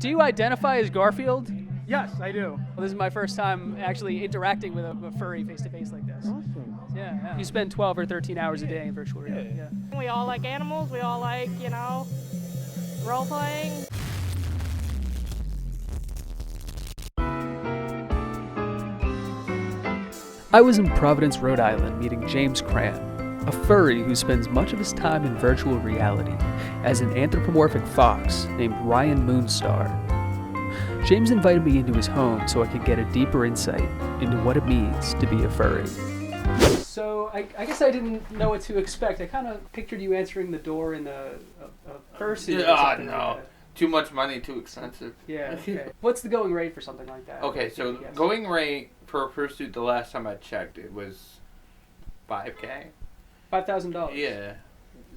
Do you identify as Garfield? Yes, I do. Well, this is my first time actually interacting with a furry face-to-face like this. Awesome. Yeah. You spend 12 or 13 hours a day in virtual reality. Yeah. We all like animals. We all like, role-playing. I was in Providence, Rhode Island, meeting James Cran, a furry who spends much of his time in virtual reality as an anthropomorphic fox named Ryan Moonstar. James invited me into his home so I could get a deeper insight into what it means to be a furry. So I guess I didn't know what to expect. I kind of pictured you answering the door in a fursuit. No. Too much money, too expensive. Yeah, okay. What's the going rate for something like that? Okay, so going rate for a fursuit, the last time I checked, it was $5,000. $5,000? Yeah.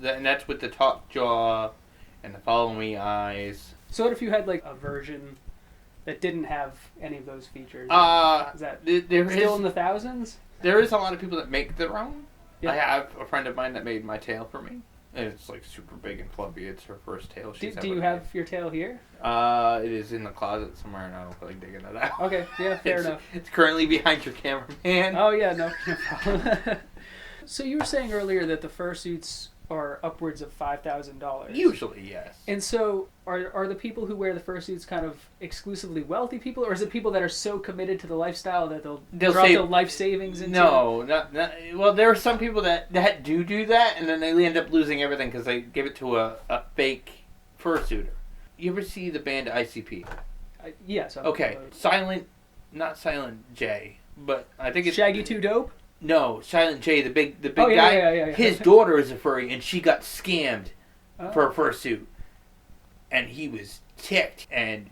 And that's with the top jaw and the follow me eyes. So what if you had like a version that didn't have any of those features? Is that still in the thousands? There is a lot of people that make their own. Yeah. I have a friend of mine that made my tail for me. And it's like super big and fluffy. It's her first tail she's ever Do you made. have your tail here? It is in the closet somewhere, and I don't feel like digging it out. Okay, yeah, fair enough. It's currently behind your cameraman. Oh yeah, no problem. So you were saying earlier that the fursuits are upwards of $5,000. Usually, yes. And so are the people who wear the fursuits kind of exclusively wealthy people, or is it people that are so committed to the lifestyle that they'll drop their life savings into it? Well, there are some people that do that, and then they end up losing everything because they give it to a fake fursuiter. You ever see the band ICP? Yes. Okay, not Silent J, but I think it's Shaggy 2 Dope. No, Silent J, the big Oh, guy. Yeah. His daughter is a furry, and she got scammed for a fursuit, and he was ticked. And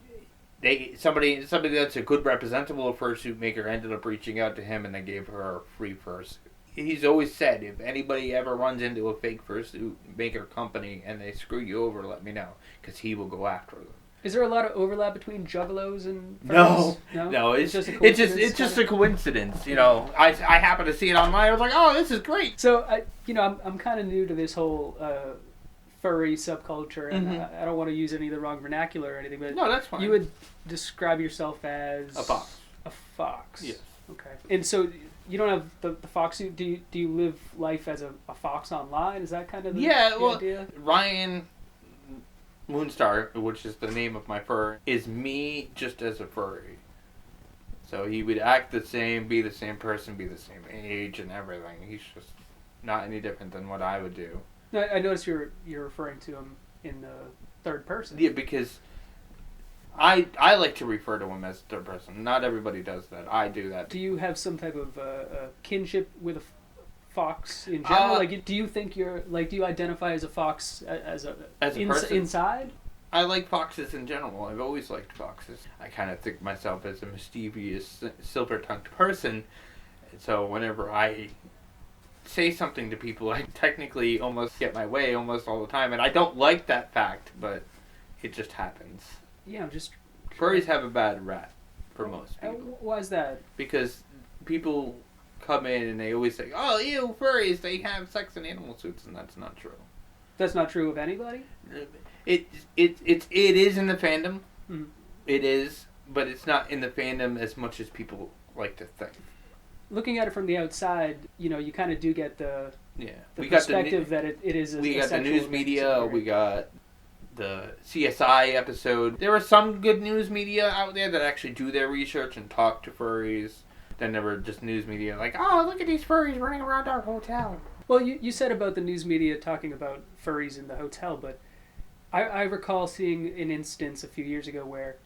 somebody that's a good representative of a fursuit maker ended up reaching out to him, and they gave her a free fursuit. He's always said, if anybody ever runs into a fake fursuit maker company and they screw you over, let me know, because he will go after them. Is there a lot of overlap between juggalos and furries? No. It's just a coincidence. You know, I happened to see it online. I was like, oh, this is great. So I'm kind of new to this whole furry subculture, and I don't want to use any of the wrong vernacular or anything, but no, that's fine. You would describe yourself as a fox. A fox. Yes. Okay. And so you don't have the fox suit. Do you live life as a fox online? Is that kind of the idea? Ryan Moonstar, which is the name of my fur, is me just as a furry. So he would act the same, be the same person, be the same age and everything. He's just not any different than what I would do. No, I noticed you're referring to him in the third person. Yeah, because I like to refer to him as third person. Not everybody does that. I do that. Do you have some type of kinship with a fox in general? Do you think do you identify as a fox as a person? Inside? I like foxes in general. I've always liked foxes. I kind of think myself as a mischievous, silver-tongued person. So whenever I say something to people, I technically almost get my way almost all the time. And I don't like that fact, but it just happens. Yeah, Furries have a bad rap for most people. Why is that? Because people come in and they always say, "Oh, you furries, they have sex in animal suits," and that's not true. That's not true of anybody? It is in the fandom. Mm-hmm. It is, but it's not in the fandom as much as people like to think. Looking at it from the outside, you kind of do get the we perspective that it is. We got the news media. We got the CSI episode. There are some good news media out there that actually do their research and talk to furries. Then there were just news media like, oh, look at these furries running around our hotel. Well, you said about the news media talking about furries in the hotel, but I recall seeing an instance a few years ago where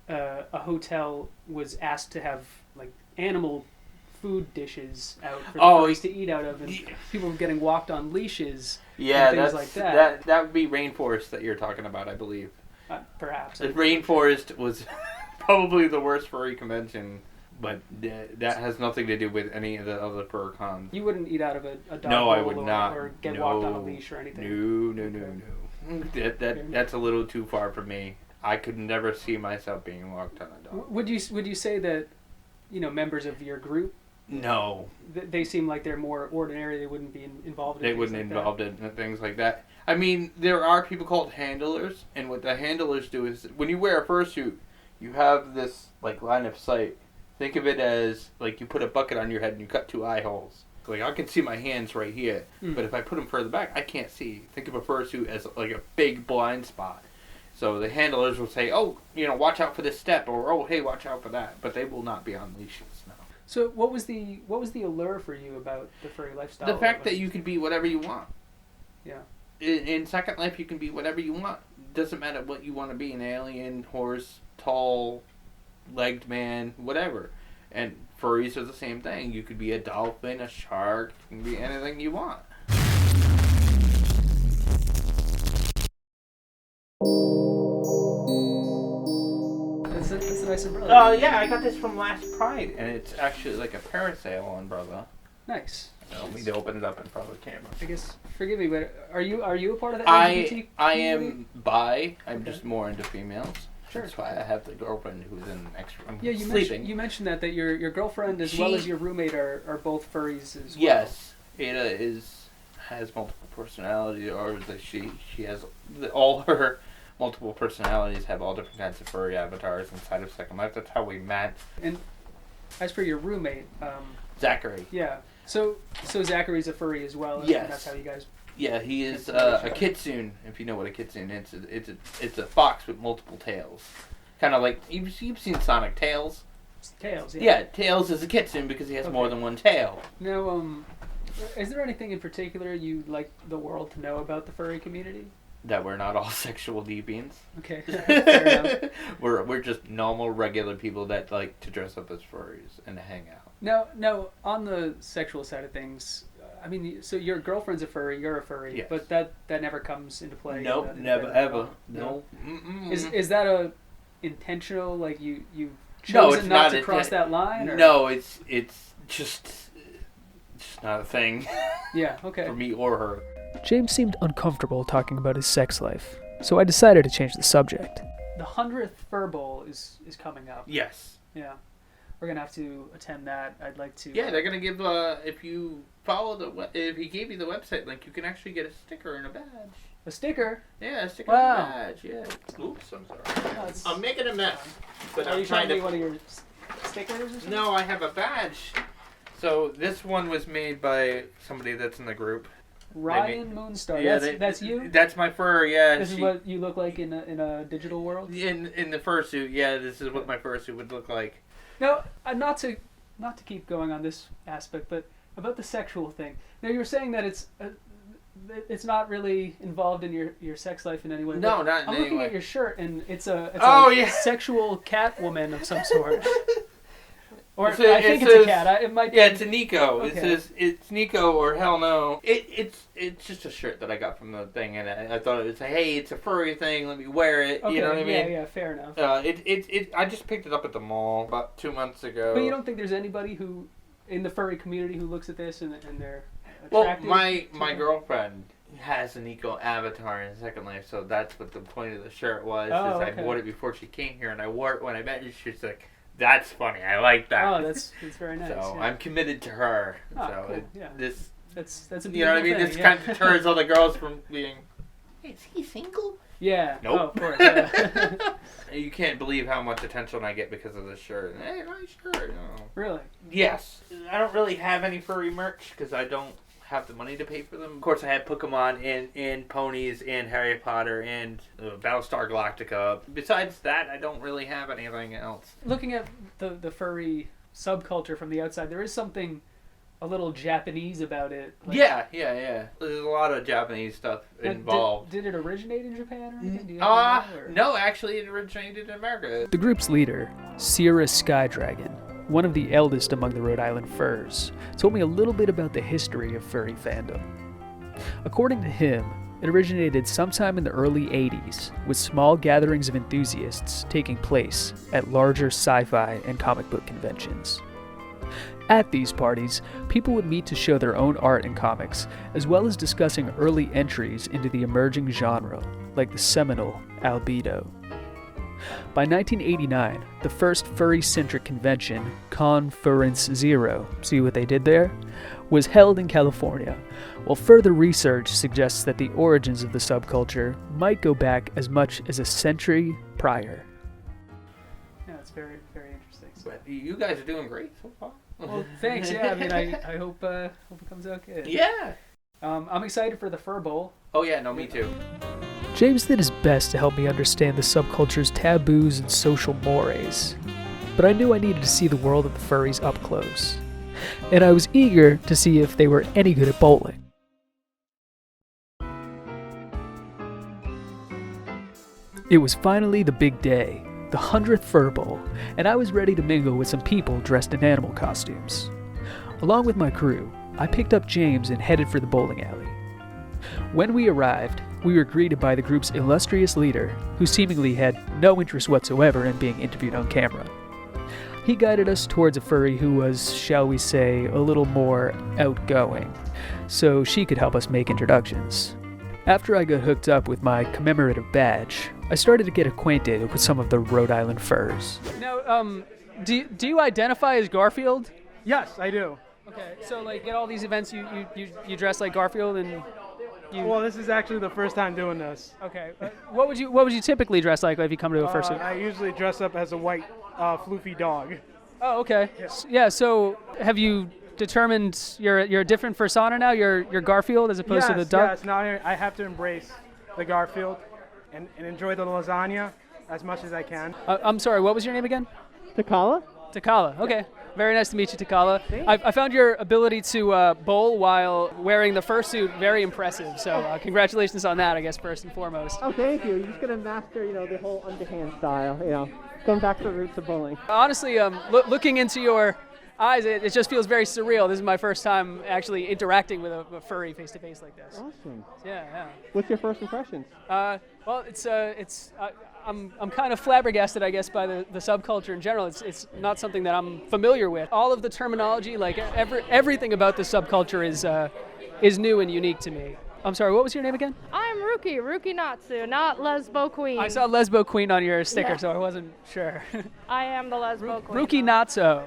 a hotel was asked to have like animal food dishes out for the furries to eat out of, and people were getting walked on leashes. Yeah, and things like that. That would be Rainforest that you're talking about, I believe. Perhaps. The Rainforest was probably the worst furry convention. But that has nothing to do with any of the other fur cons. You wouldn't eat out of a dog bowl I would not. Or get walked on a leash or anything? No. That's a little too far for me. I could never see myself being walked on a dog. Would you say that members of your group No. They seem like they're more ordinary. They wouldn't be involved in They things wouldn't like involved in things like that. I mean, there are people called handlers, and what the handlers do is when you wear a fursuit, you have this like line of sight. Think of it as like you put a bucket on your head and you cut 2 eye holes. Like I can see my hands right here, but if I put them further back, I can't see. Think of a fursuit as like a big blind spot. So the handlers will say, "Oh, watch out for this step," or "Oh, hey, watch out for that." But they will not be on leashes. No. So what was the allure for you about the furry lifestyle? The fact that you can be whatever you want. Yeah. In Second Life, you can be whatever you want. Doesn't matter what you want to be: an alien, horse, tall, legged man, whatever. And furries are the same thing. You could be a dolphin, a shark. You can be anything you want. That's a nice umbrella. Yeah, I got this from last Pride, and it's actually like a parasail umbrella. Nice. I don't mean to open it up in front of the camera. I guess, forgive me, but are you a part of the I LGBT am bi. I'm Okay. just more into females. Sure. That's why I have the girlfriend who's in the next room Yeah, you sleeping. you mentioned that your girlfriend as well as your roommate are both furries as well. Yes, Ada has multiple personalities, or she has all her multiple personalities have all different kinds of furry avatars inside of Second Life. That's how we met. And as for your roommate, Zachary. yeah. So Zachary's a furry as well. And Yes. that's how you guys. Yeah, he is a kitsune. If you know what a kitsune is, it's a fox with multiple tails. Kind of like you've seen Sonic Tails. Tails. Yeah. Yeah, Tails is a kitsune because he has more than one tail. Now, is there anything in particular you'd like the world to know about the furry community? That we're not all sexual deviants. Okay. Fair enough. We're just normal, regular people that like to dress up as furries and hang out. Now, on the sexual side of things, I mean, so your girlfriend's a furry, you're a furry, Yes. but that never comes into play. Nope, in the never, bedroom. ever. No. No. Is that a intentional, like you No, chosen it's not not to cross that line? Or? No, it's just not a thing Yeah, okay. for me or her. James seemed uncomfortable talking about his sex life, so I decided to change the subject. The 100th Fur Bowl is coming up. Yes. Yeah. We're going to have to attend that. I'd like to. Yeah, they're gonna give if you follow if he gave you the website link, you can actually get a sticker and a badge. A sticker? Yeah, a sticker Wow. and a badge. Yeah. Oops, I'm sorry. No, it's- I'm making a mess. But Are I'm you trying trying to be one of your stickers or something? No, I have a badge. So this one was made by somebody that's in the group. Ryan Moonstar. Yeah, that's you? That's my fur. Yeah. This is what you look like in a digital world? in the fursuit. Yeah, this is what my fursuit would look like. Now, not to keep going on this aspect, but about the sexual thing. Now, you were saying that it's not really involved in your sex life in any way. No, but not in I'm any looking way. at your shirt, and it's a yeah. sexual cat woman of some sort. Or It I think it's says- a cat. It might be. Yeah, it's a Nico. Okay. It says it's Nico or hell no. It's just a shirt that I got from the thing, and I thought it was hey, it's a furry thing. Let me wear it. Okay, You know what I mean? Yeah, fair enough. I just picked it up at the mall about 2 months ago. But you don't think there's anybody who, in the furry community, who looks at this and they're Well, attracted? my girlfriend has a Nico avatar in Second Life, so that's what the point of the shirt was. Oh, is okay. I bought it before she came here, and I wore it when I met her. She's like, "That's funny. I like that." Oh, that's very nice. So yeah. I'm committed to her. Oh, so cool, yeah. this, That's a you know what I mean? beautiful This thing, kind yeah. of deters all the girls from being. Hey, is he single? Yeah. Nope. Oh, of course. Yeah. You can't believe how much attention I get because of this shirt. Hey, nice shirt. Oh. Really? Yes. I don't really have any furry merch because I don't have the money to pay for them. Of course, I have Pokemon and ponies and Harry Potter and Battlestar Galactica. Besides that, I don't really have anything else. Looking at the furry subculture from the outside, there is something a little Japanese about it. Like, Yeah. There's a lot of Japanese stuff involved. Did it originate in Japan or anything? Do you have to know, or? No, actually, it originated in America. The group's leader, Sierra Skydragon, one of the eldest among the Rhode Island furs, told me a little bit about the history of furry fandom. According to him, it originated sometime in the early 80s, with small gatherings of enthusiasts taking place at larger sci-fi and comic book conventions. At these parties, people would meet to show their own art and comics, as well as discussing early entries into the emerging genre, like the seminal albedo. By 1989, the first furry-centric convention, Conference Zero, see what they did there, was held in California, while further research suggests that the origins of the subculture might go back as much as a century prior. Yeah, it's very, very interesting. But you guys are doing great so far. Well, thanks. Yeah, I mean, I hope it comes out good. Yeah. I'm excited for the Fur Bowl. Oh yeah, no, me too. James did his best to help me understand the subculture's taboos and social mores, but I knew I needed to see the world of the furries up close, and I was eager to see if they were any good at bowling. It was finally the big day, the 100th Fur Bowl, and I was ready to mingle with some people dressed in animal costumes. Along with my crew, I picked up James and headed for the bowling alley. When we arrived, we were greeted by the group's illustrious leader, who seemingly had no interest whatsoever in being interviewed on camera. He guided us towards a furry who was, shall we say, a little more outgoing, so she could help us make introductions. After I got hooked up with my commemorative badge, I started to get acquainted with some of the Rhode Island furs. Now, do you identify as Garfield? Yes, I do. Okay, so like at all these events, you dress like Garfield and you. Well, this is actually the first time doing this. Okay, what would you typically dress like if you come to a fursuit? I usually dress up as a white, floofy dog. Oh, okay. Yeah. Yeah. So have you determined you're a different persona now? You're Garfield as opposed to the dog. Yes, now I have to embrace the Garfield and enjoy the lasagna as much as I can. I'm sorry. What was your name again? Takala? Takala. Okay. Very nice to meet you, Takala. I found your ability to bowl while wearing the fursuit very impressive. So congratulations on that, I guess, first and foremost. Oh, thank you. You're just gonna master, the whole underhand style. Going back to the roots of bowling. Honestly, looking into your eyes, it just feels very surreal. This is my first time actually interacting with a furry face to face like this. Awesome. Yeah. What's your first impressions? Well, I'm kind of flabbergasted, I guess, by the subculture in general. It's not something that I'm familiar with. All of the terminology, like everything about the subculture is new and unique to me. I'm sorry, what was your name again? I'm Ruki Natsu, not Lesbo Queen. I saw Lesbo Queen on your sticker, so I wasn't sure. I am the Lesbo Queen. Ruki Natsu.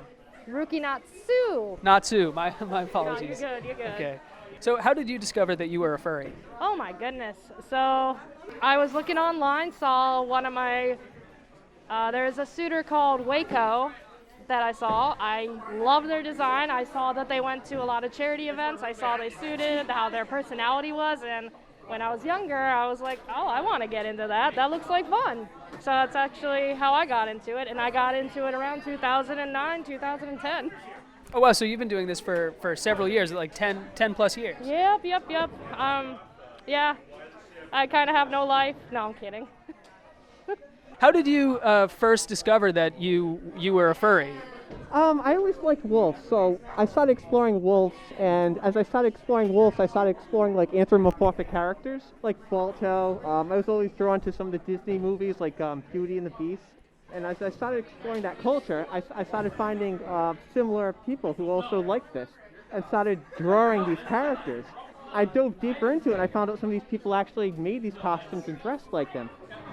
Ruki Natsu. Natsu, my No, apologies. you're good. Okay. So how did you discover that you were a furry? Oh my goodness. So I was looking online, saw one of my, there's a suitor called Waco that I saw. I love their design. I saw that they went to a lot of charity events. I saw they suited, how their personality was, and when I was younger, I was like, oh, I want to get into that. That looks like fun. So that's actually how I got into it, and I got into it around 2009, 2010. Oh wow, so you've been doing this for several years, like 10 plus years. Yep. Yeah, I kind of have no life. No, I'm kidding. How did you first discover that you were a furry? I always liked wolves, so I started exploring wolves, and as I started exploring wolves, I started exploring like anthropomorphic characters, like Balto. I was always drawn to some of the Disney movies, like Beauty and the Beast. And as I started exploring that culture, I started finding similar people who also liked this, and started drawing these characters. I dove deeper into it, and I found out some of these people actually made these costumes and dressed like them.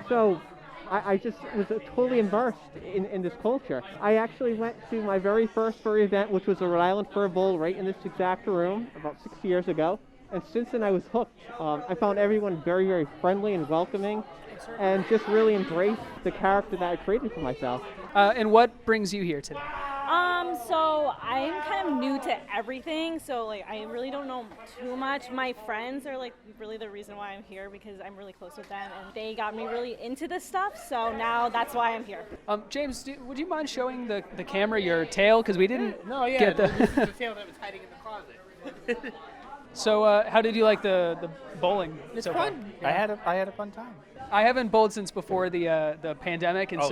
So I just was totally immersed in this culture. I actually went to my very first furry event, which was the Rhode Island Fur Bowl, right in this exact room, about 6 years ago. And since then, I was hooked. I found everyone very, very friendly and welcoming, and just really embraced the character that I created for myself. And what brings you here today? So I'm kind of new to everything, so like I really don't know too much. My friends are like really the reason why I'm here, because I'm really close with them and they got me really into this stuff, so now that's why I'm here. James, would you mind showing the camera your tail? Because we didn't get this is the tail that was hiding in the closet. So how did you like the bowling? It's so fun. Far? I had a fun time. I haven't bowled since before the pandemic, and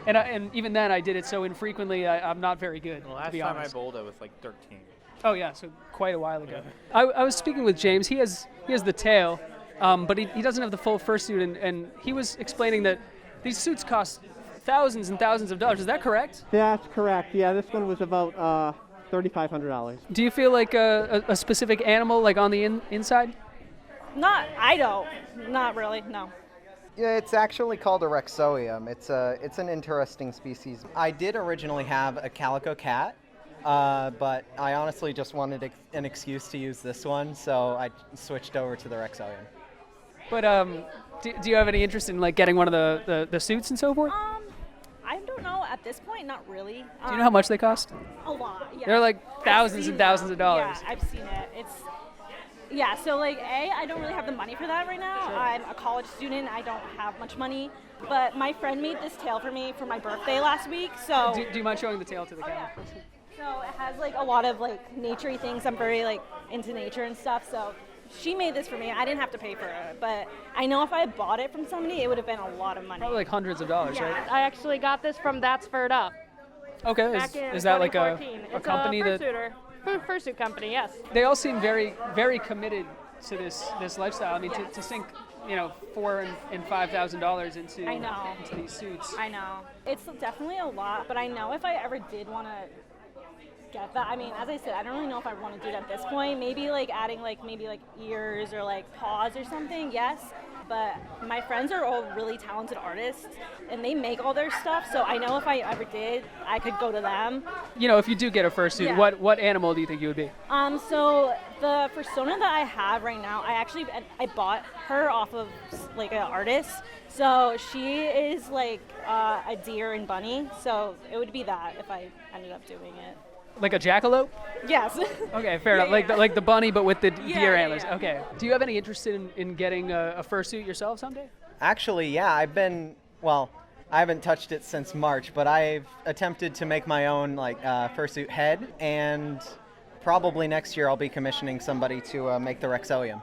and even then I did it so infrequently. I'm not very good. The last to be time honest. I bowled, I was like 13. Oh yeah, so quite a while ago. I was speaking with James. He has the tail, but he doesn't have the full fursuit, and he was explaining that these suits cost thousands and thousands of dollars. Is that correct? That's correct. Yeah, this one was about $3,500. Do you feel like a specific animal, like on the inside? Not really, no. Yeah, it's actually called a Rexoium. It's an interesting species. I did originally have a calico cat, but I honestly just wanted an excuse to use this one, so I switched over to the Rexoium. But do you have any interest in like getting one of the suits and so forth? I don't know. At this point, not really. Do you know how much they cost? A lot. Yeah. They're like thousands and thousands of dollars. Yeah, I've seen it. Yeah, so like I don't really have the money for that right now. Sure. I'm a college student. I don't have much money. But my friend made this tail for me for my birthday last week. So do you mind showing the tail to the camera? Yeah. So it has like a lot of like naturey things. I'm very like into nature and stuff. So she made this for me. I didn't have to pay for it, but I know if I had bought it from somebody, it would have been a lot of money. Probably like hundreds of dollars, yeah. right? I actually got this from That's Furred Up. Okay, is that like a company that? Fursuit company, yes. They all seem very, very committed to this lifestyle. I mean, to sink, $4,000 and $5,000 into these suits. I know. It's definitely a lot, but I know if I ever did want to get that, I mean, as I said, I don't really know if I want to do it at this point. Maybe like adding maybe ears or like paws or something, yes. But my friends are all really talented artists, and they make all their stuff, so I know if I ever did, I could go to them. If you do get a fursuit, yeah. What animal do you think you would be? So the persona that I have right now, I bought her off of like an artist. So she is like a deer and bunny, so it would be that if I ended up doing it. Like a jackalope? Yes. Okay, fair enough. Yeah. Like the bunny, but with the deer antlers. Yeah. Okay. Do you have any interest in getting a fursuit yourself someday? Actually, yeah, I haven't touched it since March, but I've attempted to make my own fursuit head, and probably next year I'll be commissioning somebody to make the Rexoium.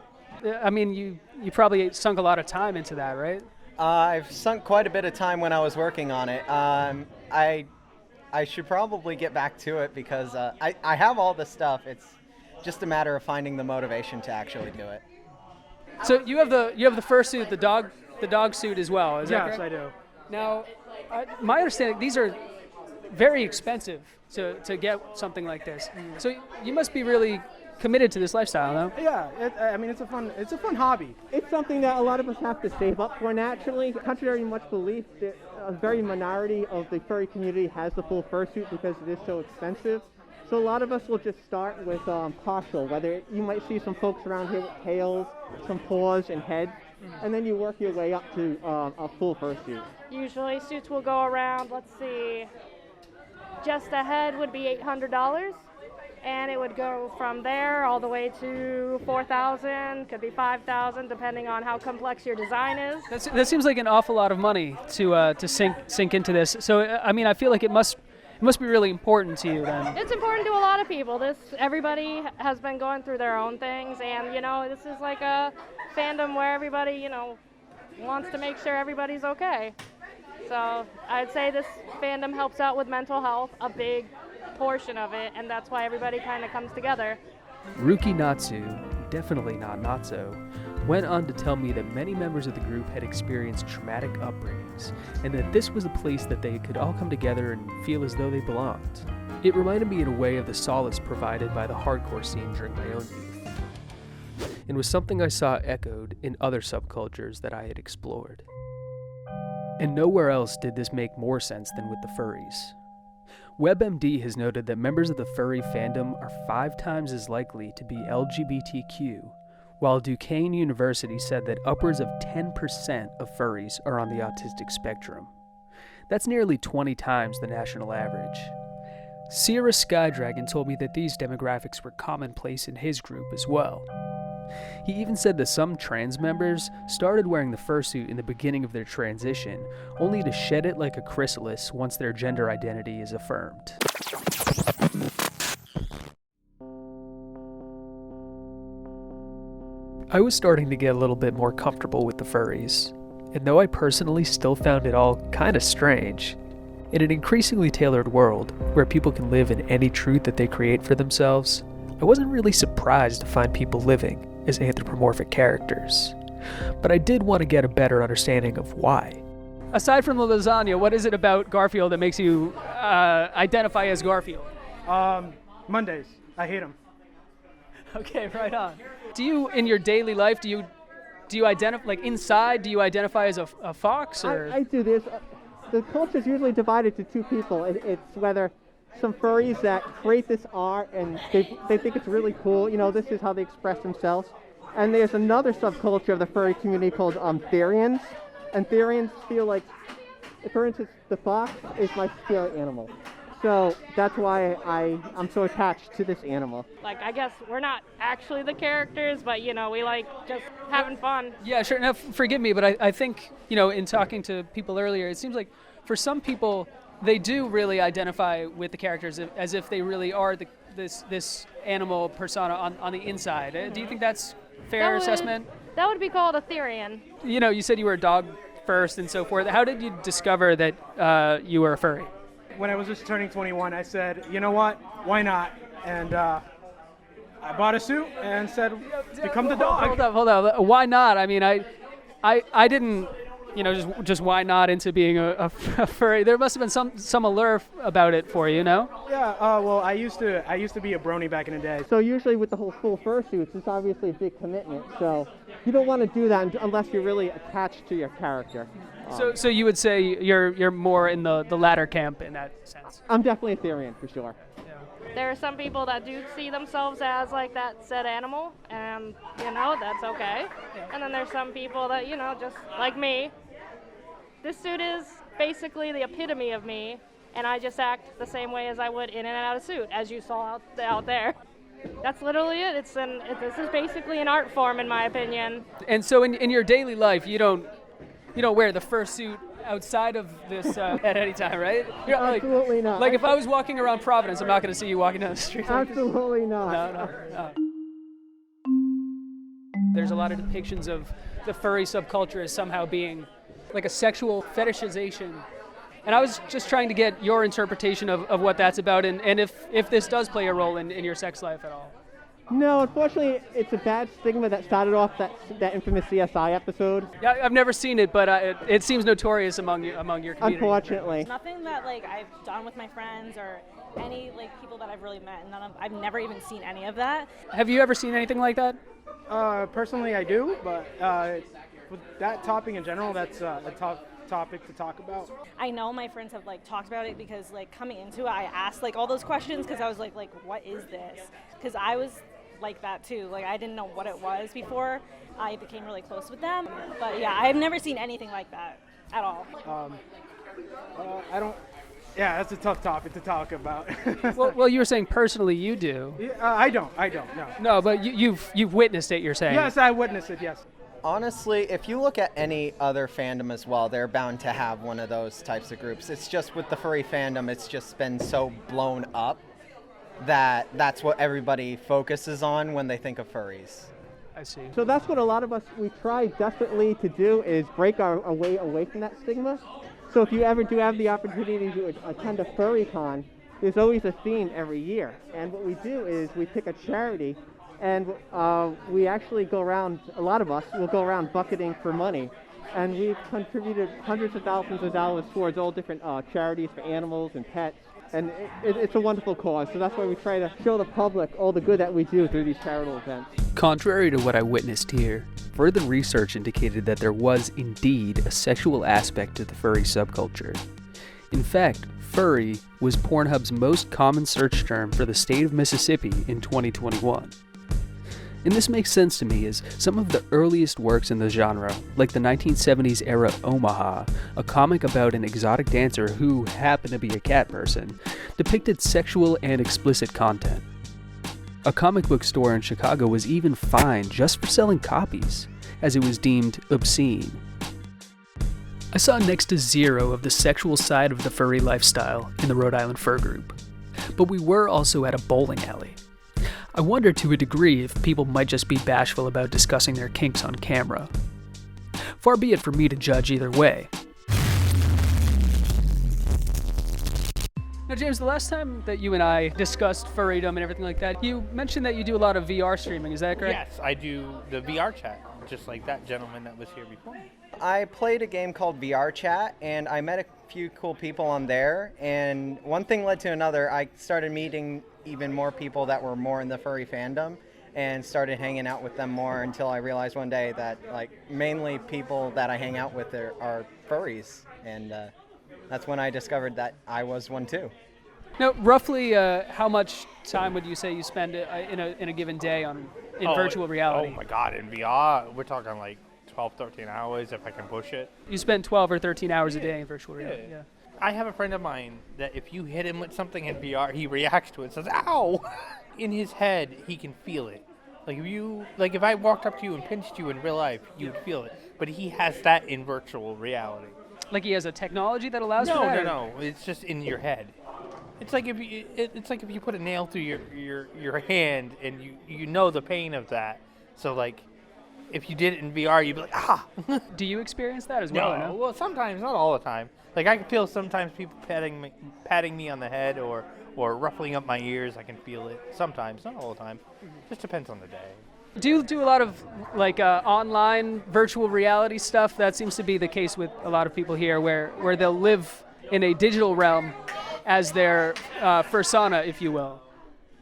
I mean, you probably sunk a lot of time into that, right? I've sunk quite a bit of time when I was working on it. I should probably get back to it because I have all the stuff. It's just a matter of finding the motivation to actually do it. So you have the fursuit, the dog suit as well. Is that correct? Yes, I do. Now, my understanding, these are very expensive to get something like this. So you must be really committed to this lifestyle, no? Yeah, it's a fun hobby. It's something that a lot of us have to save up for naturally. Contrary to much belief, a very minority of the furry community has the full fursuit because it is so expensive. So a lot of us will just start with partial, you might see some folks around here with tails, some paws, and heads, and then you work your way up to a full fursuit. Usually suits will go around, let's see, just a head would be $800. And it would go from there all the way to $4,000, could be $5,000, depending on how complex your design is. That seems like an awful lot of money to sink into this. So I mean, I feel like it must be really important to you then. It's important to a lot of people. Everybody has been going through their own things, and this is like a fandom where everybody wants to make sure everybody's okay. So I'd say this fandom helps out with mental health, a big portion of it, and that's why everybody kind of comes together. Ruki Natsu, definitely not Natsu, went on to tell me that many members of the group had experienced traumatic upbringings, and that this was a place that they could all come together and feel as though they belonged. It reminded me in a way of the solace provided by the hardcore scene during my own youth, and was something I saw echoed in other subcultures that I had explored. And nowhere else did this make more sense than with the furries. WebMD has noted that members of the furry fandom are 5 times as likely to be LGBTQ, while Duquesne University said that upwards of 10% of furries are on the autistic spectrum. That's nearly 20 times the national average. Sierra Skydragon told me that these demographics were commonplace in his group as well. He even said that some trans members started wearing the fursuit in the beginning of their transition, only to shed it like a chrysalis once their gender identity is affirmed. I was starting to get a little bit more comfortable with the furries, and though I personally still found it all kind of strange, in an increasingly tailored world where people can live in any truth that they create for themselves, I wasn't really surprised to find people living as anthropomorphic characters, but I did want to get a better understanding of why. Aside from the lasagna, what is it about Garfield that makes you identify as Garfield? Mondays. I hate them. Okay, right on. Do you, in your daily life, do do you identify, like inside, do you identify as a fox or? I do. The culture is usually divided to two people. It's whether some furries that create this art and they think it's really cool. You know, this is how they express themselves. And there's another subculture of the furry community called Therians. And Therians feel like, for instance, the fox is my spirit animal. So that's why I'm so attached to this animal. Like, I guess we're not actually the characters, but, you know, we like just having fun. Yeah, sure. Now, forgive me, but I think, you know, in talking to people earlier, it seems like for some people, they do really identify with the characters as if they really are this animal persona on the inside. Do you think that's fair assessment? That would be called a Therian. You know, you said you were a dog first and so forth. How did you discover that you were a furry? When I was just turning 21, I said, you know what? Why not? And I bought a suit and said, become the dog. Hold up. Why not? I mean, I didn't, you know, just why not into being a furry? There must have been some allure about it for you, no? Yeah. Well, I used to be a brony back in the day. So usually with the whole full fursuits, it's obviously a big commitment. So you don't want to do that unless you're really attached to your character. So you would say you're more in the latter camp in that sense? I'm definitely a Therian for sure. There are some people that do see themselves as like that said animal, and, you know, that's okay. And then there's some people that, you know, just like me. This suit is basically the epitome of me, and I just act the same way as I would in and out of suit, as you saw out there. That's literally it. This is basically an art form, in my opinion. And so in your daily life, you don't wear the fursuit outside of this at any time, right? Absolutely not. Like if I was walking around Providence, I'm not going to see you walking down the street. Absolutely not. No. There's a lot of depictions of the furry subculture as somehow being like a sexual fetishization. And I was just trying to get your interpretation of what that's about and if this does play a role in your sex life at all. No, unfortunately, it's a bad stigma that started off that infamous CSI episode. Yeah, I've never seen it, but it seems notorious among your community. Unfortunately. Nothing that like I've done with my friends or any like people that I've really met. I've never even seen any of that. Have you ever seen anything like that? Personally, I do, but with that topic in general, that's a tough topic to talk about. I know my friends have like talked about it because like coming into it, I asked like all those questions because I was like what is this? Because I was like that too. Like I didn't know what it was before I became really close with them. But yeah, I've never seen anything like that at all. I don't. Yeah, that's a tough topic to talk about. well, you were saying personally you do. I don't. No. No, but you've witnessed it. You're saying. Yes, I witnessed it. Yes. Honestly, if you look at any other fandom as well, they're bound to have one of those types of groups. It's just with the furry fandom, it's just been so blown up that that's what everybody focuses on when they think of furries. I see. So that's what a lot of us, we try desperately to do, is break our way away from that stigma. So if you ever do have the opportunity to attend a furry con, there's always a theme every year. And what we do is we pick a charity, and we actually go around, a lot of us will go around bucketing for money. And we've contributed hundreds of thousands of dollars towards all different charities for animals and pets. And it's a wonderful cause, so that's why we try to show the public all the good that we do through these charitable events. Contrary to what I witnessed here, further research indicated that there was indeed a sexual aspect to the furry subculture. In fact, furry was Pornhub's most common search term for the state of Mississippi in 2021. And this makes sense to me as some of the earliest works in the genre, like the 1970s era Omaha, a comic about an exotic dancer who happened to be a cat person, depicted sexual and explicit content. A comic book store in Chicago was even fined just for selling copies, as it was deemed obscene. I saw next to zero of the sexual side of the furry lifestyle in the Rhode Island Fur Group, but we were also at a bowling alley. I wonder to a degree if people might just be bashful about discussing their kinks on camera. Far be it for me to judge either way. Now, James, the last time that you and I discussed furrydom and everything like that, you mentioned that you do a lot of VR streaming, is that correct? Yes, I do the VR chat, just like that gentleman that was here before me. I played a game called VR Chat, and I met a few cool people on there, and one thing led to another. I started meeting even more people that were more in the furry fandom, and started hanging out with them more until I realized one day that like mainly people that I hang out with are furries, and that's when I discovered that I was one too. Now, roughly, how much time would you say you spend in a given day in virtual reality? Oh my God, in VR, we're talking like 12, 13 hours if I can push it. You spend 12 or 13 hours a day in virtual reality. Yeah. I have a friend of mine that if you hit him with something in VR, he reacts to it, says, ow! In his head, he can feel it. If I walked up to you and pinched you in real life, you would feel it. But he has that in virtual reality. Like he has a technology that allows for that? No. It's just in your head. It's like if you put a nail through your hand and you know the pain of that. So like, if you did it in VR, you'd be like, ah! Do you experience that as well? No, well, sometimes, not all the time. Like I can feel sometimes people patting me on the head or ruffling up my ears. I can feel it sometimes, not all the time. Just depends on the day. Do you do a lot of like online virtual reality stuff? That seems to be the case with a lot of people here, where they'll live in a digital realm as their fursona, if you will.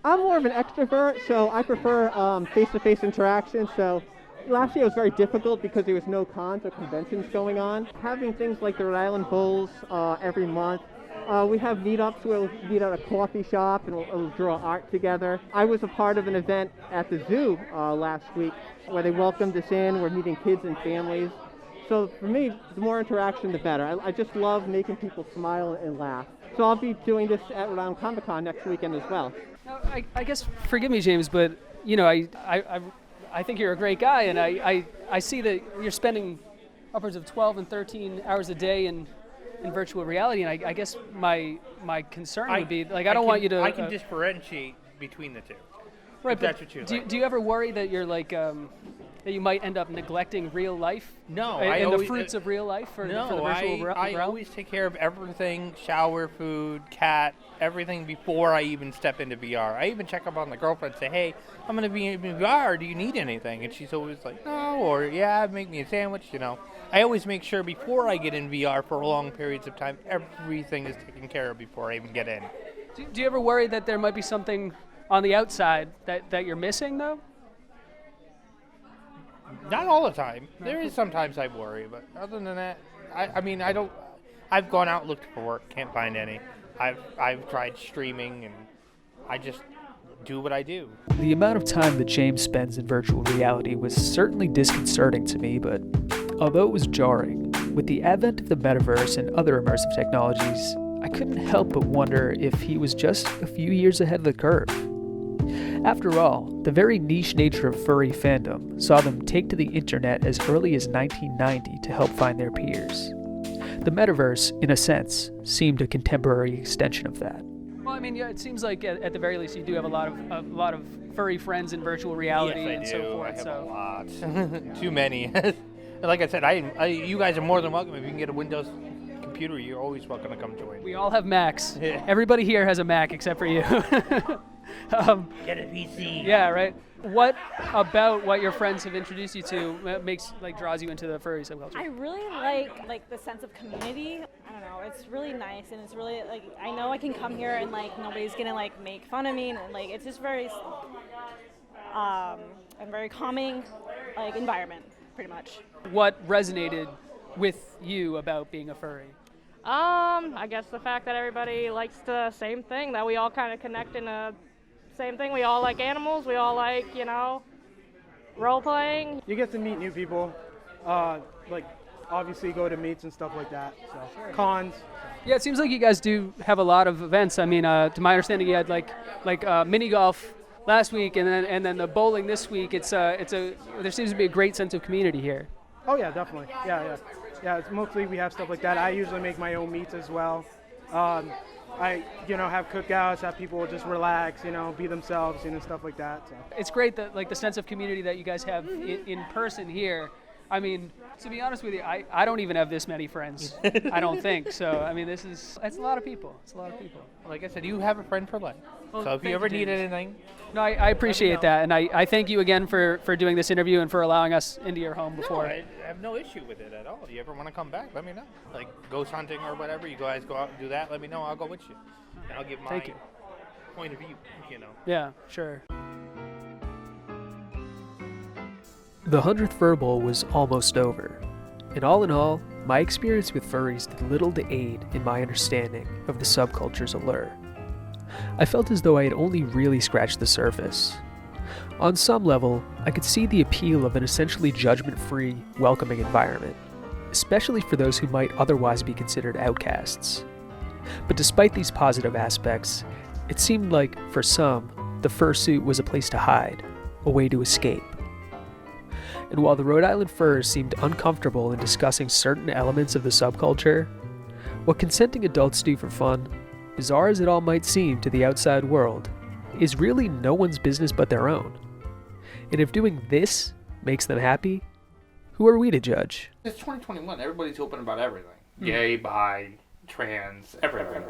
I'm more of an extrovert, so I prefer face-to-face interaction. So last year was very difficult because there was no cons or conventions going on. Having things like the Rhode Island Bulls every month. We have meetups where we'll meet at a coffee shop and we'll draw art together. I was a part of an event at the zoo last week where they welcomed us in. We're meeting kids and families. So for me, the more interaction, the better. I just love making people smile and laugh. So I'll be doing this at Rhode Island Comic Con next weekend as well. Now, I guess, forgive me, James, but you know, I think you're a great guy, and I see that you're spending upwards of 12 and 13 hours a day in virtual reality, and I guess my concern would be, like, I don't want you to... I can differentiate between the two. Right, but that's what you like. Do you ever worry that you're like... that you might end up neglecting real life? No, and the fruits of real life for the virtual realm? I always take care of everything, shower, food, cat, everything before I even step into VR. I even check up on the girlfriend and say, hey, I'm going to be in VR, do you need anything? And she's always like, no, or yeah, make me a sandwich, you know. I always make sure before I get in VR for long periods of time, everything is taken care of before I even get in. Do you ever worry that there might be something on the outside that you're missing, though? Not all the time. There is sometimes I worry, but other than that, I mean, I don't. I've gone out, looked for work, can't find any. I've tried streaming, and I just do what I do. The amount of time that James spends in virtual reality was certainly disconcerting to me, but although it was jarring, with the advent of the metaverse and other immersive technologies, I couldn't help but wonder if he was just a few years ahead of the curve. After all, the very niche nature of furry fandom saw them take to the internet as early as 1990 to help find their peers. The metaverse, in a sense, seemed a contemporary extension of that. Well, I mean, yeah, it seems like at the very least you do have a lot of furry friends in virtual reality and so forth. I have a lot. Too many. Like I said, you guys are more than welcome. If you can get a Windows computer, you're always welcome to come join. We all have Macs. Yeah. Everybody here has a Mac except for you. Get a PC. Yeah, right. What about what your friends have introduced you to draws you into the furry subculture? I really like the sense of community. I don't know, it's really nice, and it's really like I know I can come here and like nobody's gonna like make fun of me, and like it's just very a very calming like environment, pretty much. What resonated with you about being a furry? I guess the fact that everybody likes the same thing, that we all kind of connect in a same thing. We all like animals. We all like, you know, role playing. You get to meet new people. Like obviously go to meets and stuff like that. So cons. Yeah, it seems like you guys do have a lot of events. I mean, to my understanding, you had like mini golf last week, and then the bowling this week. There seems to be a great sense of community here. Oh yeah, definitely. Yeah. It's mostly we have stuff like that. I usually make my own meats as well. I have cookouts, have people just relax, be themselves, stuff like that. So. It's great that the sense of community that you guys have in person here. I mean, to be honest with you, I don't even have this many friends. I don't think so. I mean, it's a lot of people. It's a lot of people. Like I said, you have a friend for life. Well, so if you ever need anything. No, I appreciate that, and I thank you again for doing this interview and for allowing us into your home before. No, I have no issue with it at all. If you ever want to come back, let me know. Like ghost hunting or whatever, you guys go out and do that, let me know. I'll go with you. And I'll give my point of view, Yeah, sure. The 100th Fur Bowl was almost over, and all in all, my experience with furries did little to aid in my understanding of the subculture's allure. I felt as though I had only really scratched the surface. On some level, I could see the appeal of an essentially judgment-free, welcoming environment, especially for those who might otherwise be considered outcasts. But despite these positive aspects, it seemed like, for some, the fursuit was a place to hide, a way to escape. And while the Rhode Island Furs seemed uncomfortable in discussing certain elements of the subculture, what consenting adults do for fun, bizarre as it all might seem to the outside world, is really no one's business but their own. And if doing this makes them happy, who are we to judge? It's 2021. Everybody's open about everything. Gay, bi, trans, everything.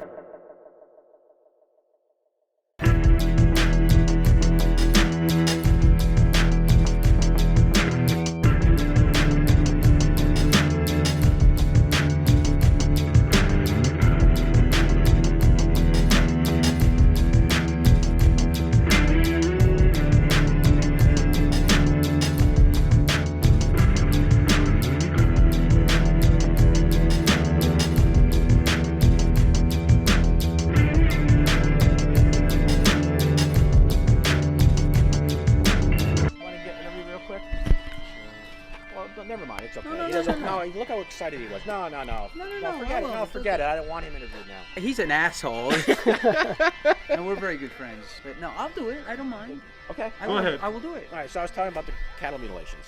Never mind, it's okay. He doesn't. No, look how excited he was. No, forget it. No, forget it. I don't want him interviewed now. He's an asshole. And we're very good friends. But no, I'll do it. I don't mind. Okay, Go ahead. I will do it. All right, so I was talking about the cattle mutilations.